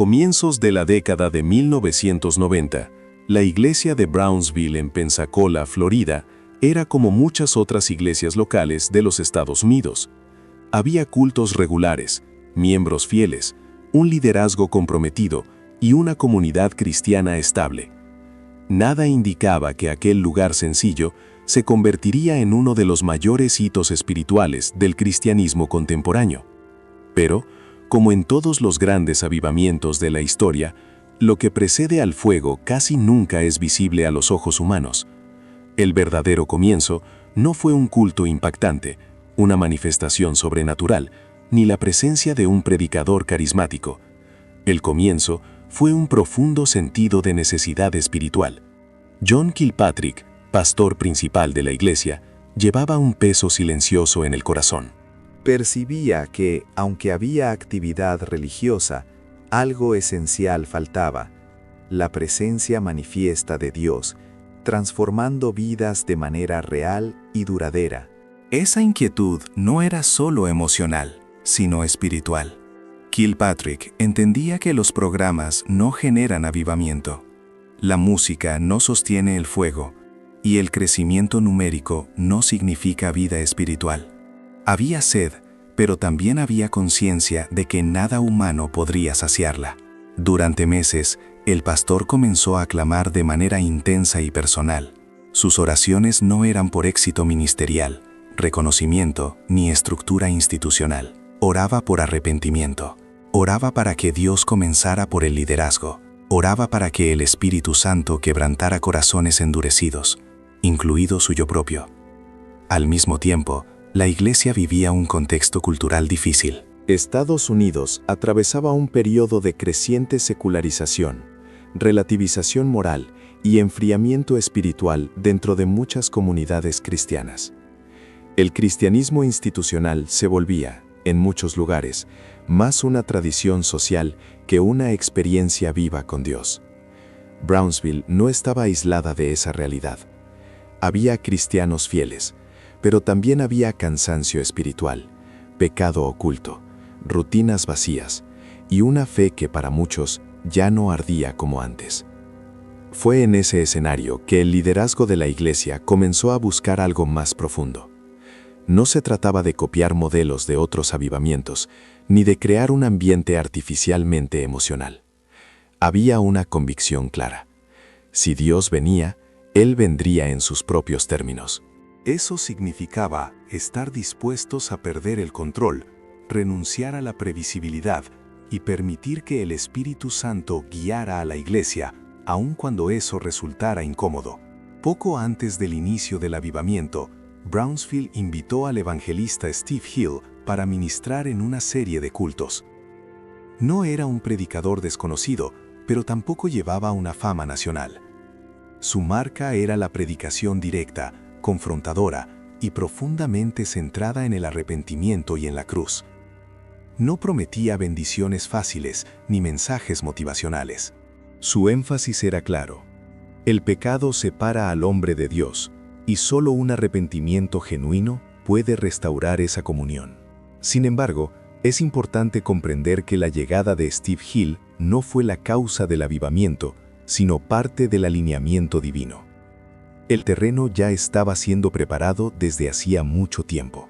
Comienzos de la década de 1990, la iglesia de Brownsville en Pensacola, Florida, era como muchas otras iglesias locales de los Estados Unidos. Había cultos regulares, miembros fieles, un liderazgo comprometido y una comunidad cristiana estable. Nada indicaba que aquel lugar sencillo se convertiría en uno de los mayores hitos espirituales del cristianismo contemporáneo. Pero, como en todos los grandes avivamientos de la historia, lo que precede al fuego casi nunca es visible a los ojos humanos. El verdadero comienzo no fue un culto impactante, una manifestación sobrenatural, ni la presencia de un predicador carismático. El comienzo fue un profundo sentido de necesidad espiritual. John Kilpatrick, pastor principal de la iglesia, llevaba un peso silencioso en el corazón. Percibía que, aunque había actividad religiosa, algo esencial faltaba: la presencia manifiesta de Dios, transformando vidas de manera real y duradera. Esa inquietud no era solo emocional, sino espiritual. Kilpatrick entendía que los programas no generan avivamiento, la música no sostiene el fuego, y el crecimiento numérico no significa vida espiritual. Había sed, pero también había conciencia de que nada humano podría saciarla. Durante meses, el pastor comenzó a clamar de manera intensa y personal. Sus oraciones no eran por éxito ministerial, reconocimiento ni estructura institucional. Oraba por arrepentimiento. Oraba para que Dios comenzara por el liderazgo. Oraba para que el Espíritu Santo quebrantara corazones endurecidos, incluido suyo propio. Al mismo tiempo, la iglesia vivía un contexto cultural difícil. Estados Unidos atravesaba un periodo de creciente secularización, relativización moral y enfriamiento espiritual dentro de muchas comunidades cristianas. El cristianismo institucional se volvía, en muchos lugares, más una tradición social que una experiencia viva con Dios. Brownsville no estaba aislada de esa realidad. Había cristianos fieles, pero también había cansancio espiritual, pecado oculto, rutinas vacías y una fe que para muchos ya no ardía como antes. Fue en ese escenario que el liderazgo de la iglesia comenzó a buscar algo más profundo. No se trataba de copiar modelos de otros avivamientos, ni de crear un ambiente artificialmente emocional. Había una convicción clara: si Dios venía, Él vendría en sus propios términos. Eso significaba estar dispuestos a perder el control, renunciar a la previsibilidad y permitir que el Espíritu Santo guiara a la iglesia, aun cuando eso resultara incómodo. Poco antes del inicio del avivamiento, Brownsville invitó al evangelista Steve Hill para ministrar en una serie de cultos. No era un predicador desconocido, pero tampoco llevaba una fama nacional. Su marca era la predicación directa, confrontadora y profundamente centrada en el arrepentimiento y en la cruz. No prometía bendiciones fáciles ni mensajes motivacionales. Su énfasis era claro: el pecado separa al hombre de Dios, y solo un arrepentimiento genuino puede restaurar esa comunión. Sin embargo, es importante comprender que la llegada de Steve Hill no fue la causa del avivamiento, sino parte del alineamiento divino. El terreno ya estaba siendo preparado desde hacía mucho tiempo.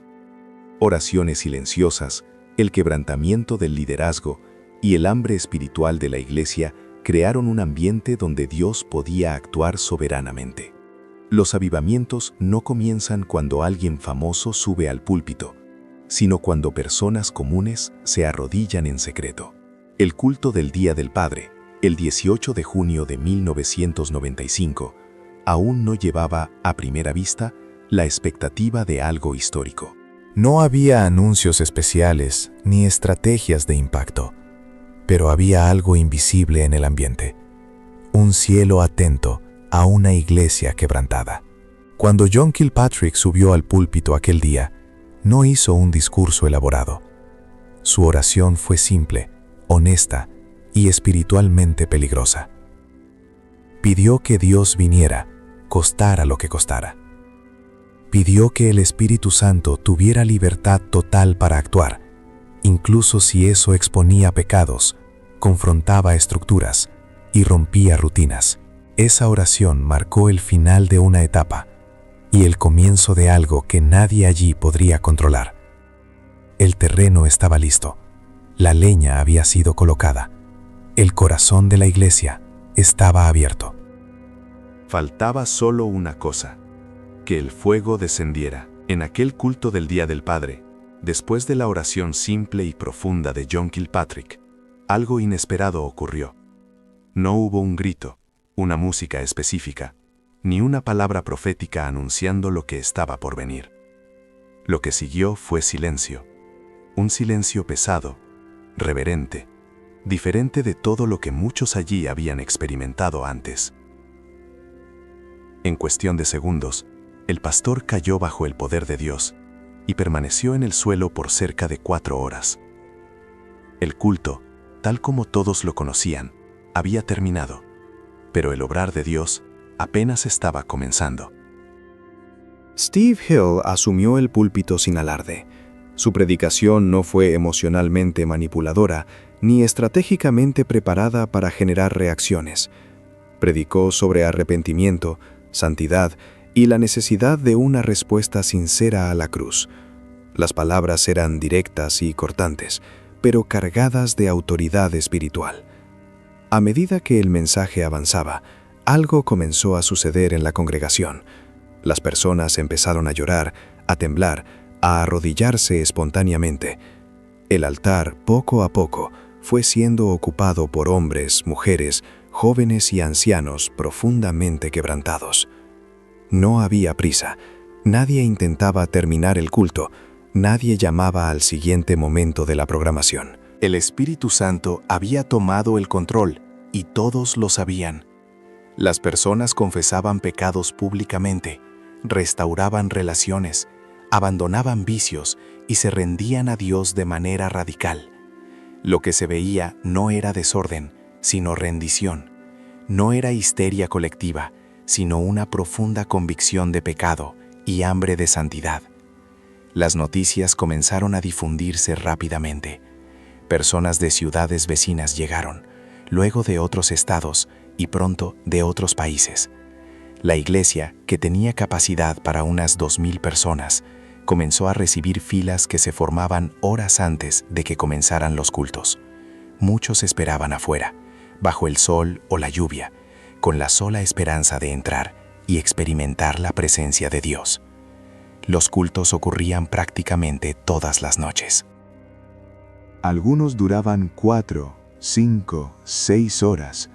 Oraciones silenciosas, el quebrantamiento del liderazgo y el hambre espiritual de la iglesia crearon un ambiente donde Dios podía actuar soberanamente. Los avivamientos no comienzan cuando alguien famoso sube al púlpito, sino cuando personas comunes se arrodillan en secreto. El culto del Día del Padre, el 18 de junio de 1995, aún no llevaba, a primera vista, la expectativa de algo histórico. No había anuncios especiales ni estrategias de impacto, pero había algo invisible en el ambiente: un cielo atento a una iglesia quebrantada. Cuando John Kilpatrick subió al púlpito aquel día, no hizo un discurso elaborado. Su oración fue simple, honesta y espiritualmente peligrosa. Pidió que Dios viniera, costara lo que costara. Pidió que el Espíritu Santo tuviera libertad total para actuar, incluso si eso exponía pecados, confrontaba estructuras y rompía rutinas. Esa oración marcó el final de una etapa y el comienzo de algo que nadie allí podría controlar. El terreno estaba listo, la leña había sido colocada, el corazón de la iglesia estaba abierto. Faltaba solo una cosa: que el fuego descendiera. En aquel culto del Día del Padre, después de la oración simple y profunda de John Kilpatrick, algo inesperado ocurrió. No hubo un grito, una música específica, ni una palabra profética anunciando lo que estaba por venir. Lo que siguió fue silencio, un silencio pesado, reverente, diferente de todo lo que muchos allí habían experimentado antes. En cuestión de segundos, el pastor cayó bajo el poder de Dios y permaneció en el suelo por cerca de 4 horas. El culto, tal como todos lo conocían, había terminado, pero el obrar de Dios apenas estaba comenzando. Steve Hill asumió el púlpito sin alarde. Su predicación no fue emocionalmente manipuladora ni estratégicamente preparada para generar reacciones. Predicó sobre arrepentimiento, santidad y la necesidad de una respuesta sincera a la cruz. Las palabras eran directas y cortantes, pero cargadas de autoridad espiritual. A medida que el mensaje avanzaba, algo comenzó a suceder en la congregación. Las personas empezaron a llorar, a temblar, a arrodillarse espontáneamente. El altar, poco a poco, fue siendo ocupado por hombres, mujeres, jóvenes y ancianos profundamente quebrantados. No había prisa, nadie intentaba terminar el culto, nadie llamaba al siguiente momento de la programación. El Espíritu Santo había tomado el control y todos lo sabían. Las personas confesaban pecados públicamente, restauraban relaciones, abandonaban vicios y se rendían a Dios de manera radical. Lo que se veía no era desorden, sino rendición. No era histeria colectiva, sino una profunda convicción de pecado y hambre de santidad. Las noticias comenzaron a difundirse rápidamente. Personas de ciudades vecinas llegaron, luego de otros estados y pronto de otros países. La iglesia, que tenía capacidad para unas 2,000 personas, comenzó a recibir filas que se formaban horas antes de que comenzaran los cultos. Muchos esperaban afuera, bajo el sol o la lluvia, con la sola esperanza de entrar y experimentar la presencia de Dios. Los cultos ocurrían prácticamente todas las noches. Algunos duraban 4, 5, 6 horas,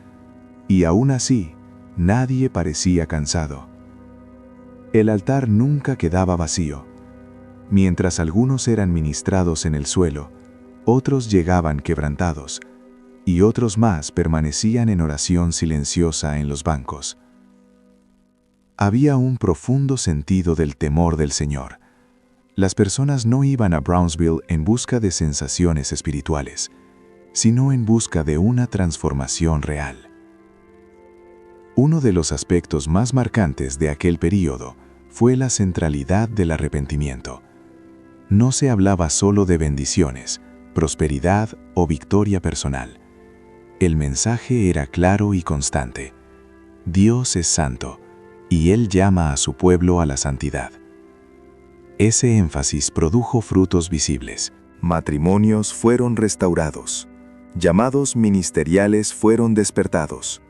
y aún así, nadie parecía cansado. El altar nunca quedaba vacío. Mientras algunos eran ministrados en el suelo, otros llegaban quebrantados, y otros más permanecían en oración silenciosa en los bancos. Había un profundo sentido del temor del Señor. Las personas no iban a Brownsville en busca de sensaciones espirituales, sino en busca de una transformación real. Uno de los aspectos más marcantes de aquel período fue la centralidad del arrepentimiento. No se hablaba solo de bendiciones, prosperidad o victoria personal. El mensaje era claro y constante. Dios es santo, y Él llama a su pueblo a la santidad. Ese énfasis produjo frutos visibles. Matrimonios fueron restaurados, llamados ministeriales fueron despertados,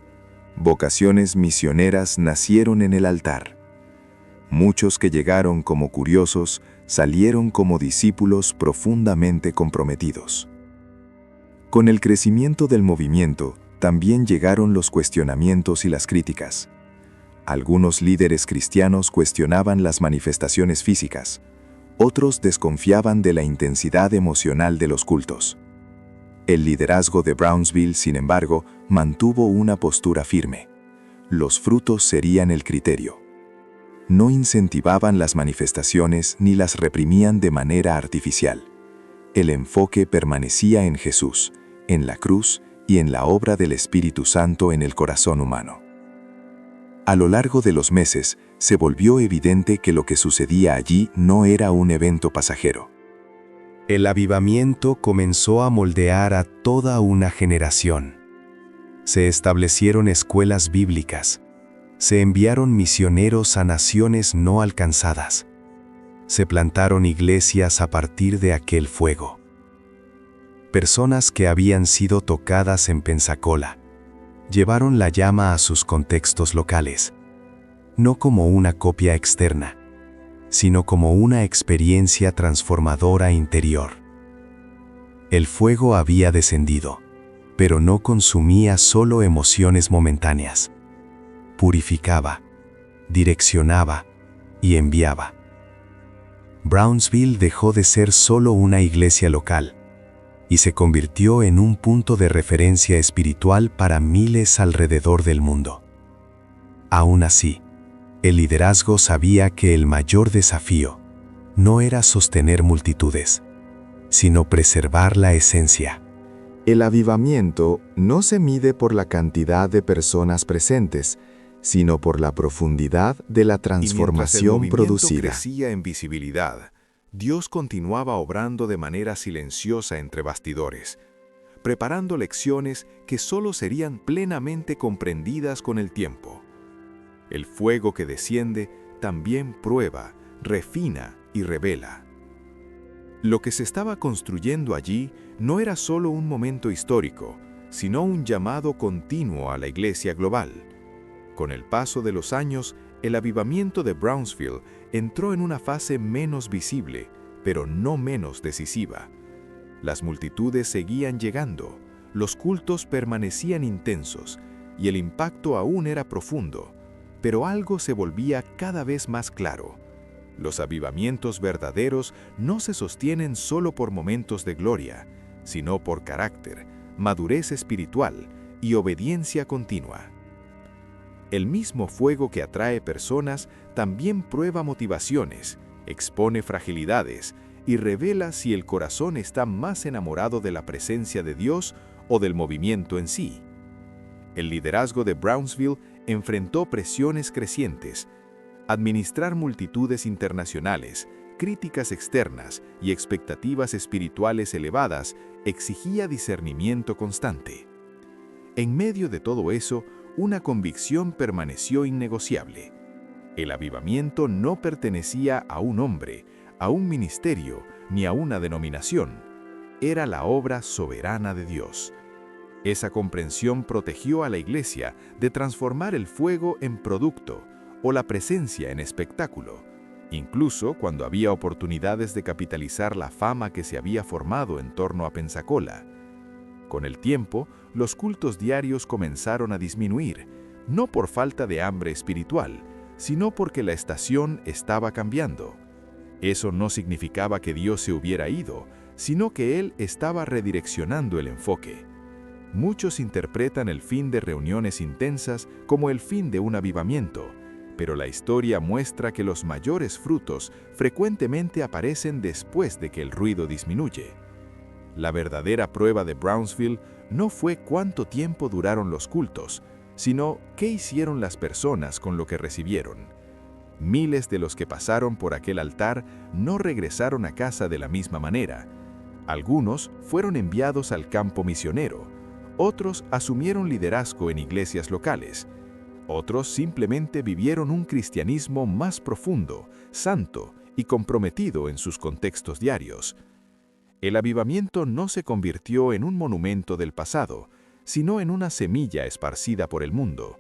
vocaciones misioneras nacieron en el altar. Muchos que llegaron como curiosos salieron como discípulos profundamente comprometidos. Con el crecimiento del movimiento, también llegaron los cuestionamientos y las críticas. Algunos líderes cristianos cuestionaban las manifestaciones físicas, otros desconfiaban de la intensidad emocional de los cultos. El liderazgo de Brownsville, sin embargo, mantuvo una postura firme. Los frutos serían el criterio. No incentivaban las manifestaciones ni las reprimían de manera artificial. El enfoque permanecía en Jesús, en la cruz y en la obra del Espíritu Santo en el corazón humano. A lo largo de los meses, se volvió evidente que lo que sucedía allí no era un evento pasajero. El avivamiento comenzó a moldear a toda una generación. Se establecieron escuelas bíblicas. Se enviaron misioneros a naciones no alcanzadas. Se plantaron iglesias a partir de aquel fuego. Personas que habían sido tocadas en Pensacola llevaron la llama a sus contextos locales, no como una copia externa, sino como una experiencia transformadora interior. El fuego había descendido, pero no consumía solo emociones momentáneas. Purificaba, direccionaba y enviaba. Brownsville dejó de ser solo una iglesia local y se convirtió en un punto de referencia espiritual para miles alrededor del mundo. Aún así, el liderazgo sabía que el mayor desafío no era sostener multitudes, sino preservar la esencia. El avivamiento no se mide por la cantidad de personas presentes, sino por la profundidad de la transformación producida. Mientras el movimiento crecía en visibilidad, Dios continuaba obrando de manera silenciosa entre bastidores, preparando lecciones que solo serían plenamente comprendidas con el tiempo. El fuego que desciende también prueba, refina y revela. Lo que se estaba construyendo allí no era solo un momento histórico, sino un llamado continuo a la iglesia global. Con el paso de los años, el avivamiento de Brownsville entró en una fase menos visible, pero no menos decisiva. Las multitudes seguían llegando, los cultos permanecían intensos y el impacto aún era profundo, pero algo se volvía cada vez más claro. Los avivamientos verdaderos no se sostienen solo por momentos de gloria, sino por carácter, madurez espiritual y obediencia continua. El mismo fuego que atrae personas también prueba motivaciones, expone fragilidades y revela si el corazón está más enamorado de la presencia de Dios o del movimiento en sí. El liderazgo de Brownsville enfrentó presiones crecientes. Administrar multitudes internacionales, críticas externas y expectativas espirituales elevadas exigía discernimiento constante. En medio de todo eso, una convicción permaneció innegociable. El avivamiento no pertenecía a un hombre, a un ministerio, ni a una denominación. Era la obra soberana de Dios. Esa comprensión protegió a la iglesia de transformar el fuego en producto o la presencia en espectáculo, incluso cuando había oportunidades de capitalizar la fama que se había formado en torno a Pensacola. Con el tiempo, los cultos diarios comenzaron a disminuir, no por falta de hambre espiritual, sino porque la estación estaba cambiando. Eso no significaba que Dios se hubiera ido, sino que Él estaba redireccionando el enfoque. Muchos interpretan el fin de reuniones intensas como el fin de un avivamiento, pero la historia muestra que los mayores frutos frecuentemente aparecen después de que el ruido disminuye. La verdadera prueba de Brownsville no fue cuánto tiempo duraron los cultos, sino qué hicieron las personas con lo que recibieron. Miles de los que pasaron por aquel altar no regresaron a casa de la misma manera. Algunos fueron enviados al campo misionero, otros asumieron liderazgo en iglesias locales, otros simplemente vivieron un cristianismo más profundo, santo y comprometido en sus contextos diarios. El avivamiento no se convirtió en un monumento del pasado, sino en una semilla esparcida por el mundo.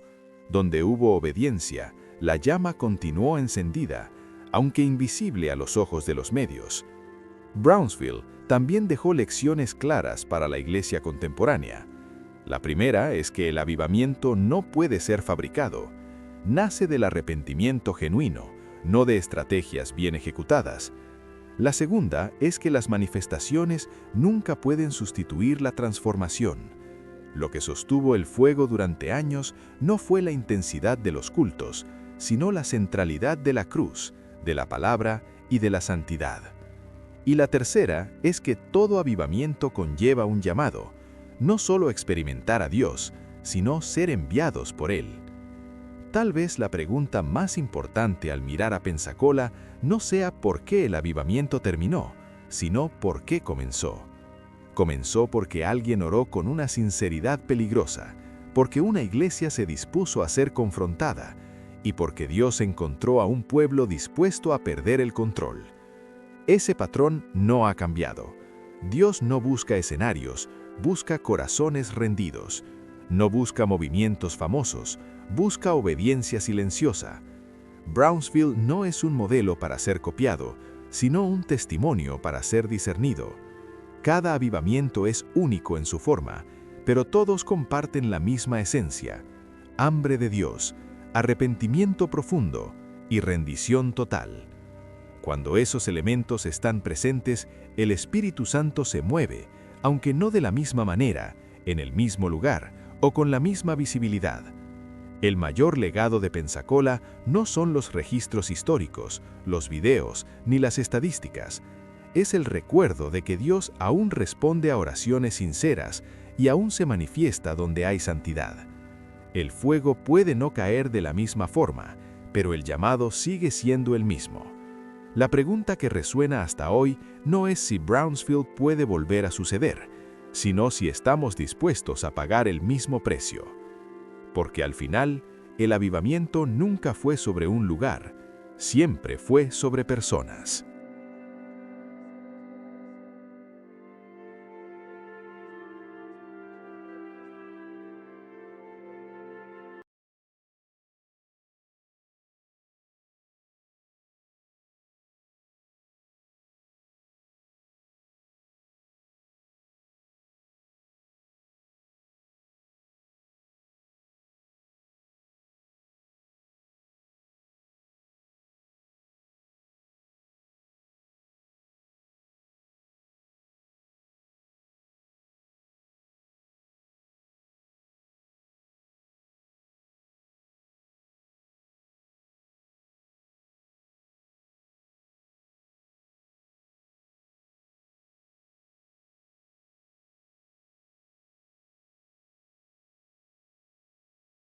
Donde hubo obediencia, la llama continuó encendida, aunque invisible a los ojos de los medios. Brownsville también dejó lecciones claras para la iglesia contemporánea. La primera es que el avivamiento no puede ser fabricado. Nace del arrepentimiento genuino, no de estrategias bien ejecutadas. La segunda es que las manifestaciones nunca pueden sustituir la transformación. Lo que sostuvo el fuego durante años no fue la intensidad de los cultos, sino la centralidad de la cruz, de la palabra y de la santidad. Y la tercera es que todo avivamiento conlleva un llamado, no solo experimentar a Dios, sino ser enviados por Él. Tal vez la pregunta más importante al mirar a Pensacola no sea por qué el avivamiento terminó, sino por qué comenzó. Comenzó porque alguien oró con una sinceridad peligrosa, porque una iglesia se dispuso a ser confrontada y porque Dios encontró a un pueblo dispuesto a perder el control. Ese patrón no ha cambiado. Dios no busca escenarios, busca corazones rendidos. No busca movimientos famosos, busca obediencia silenciosa. Brownsville no es un modelo para ser copiado, sino un testimonio para ser discernido. Cada avivamiento es único en su forma, pero todos comparten la misma esencia: hambre de Dios, arrepentimiento profundo y rendición total. Cuando esos elementos están presentes, el Espíritu Santo se mueve, aunque no de la misma manera, en el mismo lugar o con la misma visibilidad. El mayor legado de Pensacola no son los registros históricos, los videos, ni las estadísticas. Es el recuerdo de que Dios aún responde a oraciones sinceras y aún se manifiesta donde hay santidad. El fuego puede no caer de la misma forma, pero el llamado sigue siendo el mismo. La pregunta que resuena hasta hoy no es si Brownsville puede volver a suceder, sino si estamos dispuestos a pagar el mismo precio. Porque al final, el avivamiento nunca fue sobre un lugar, siempre fue sobre personas.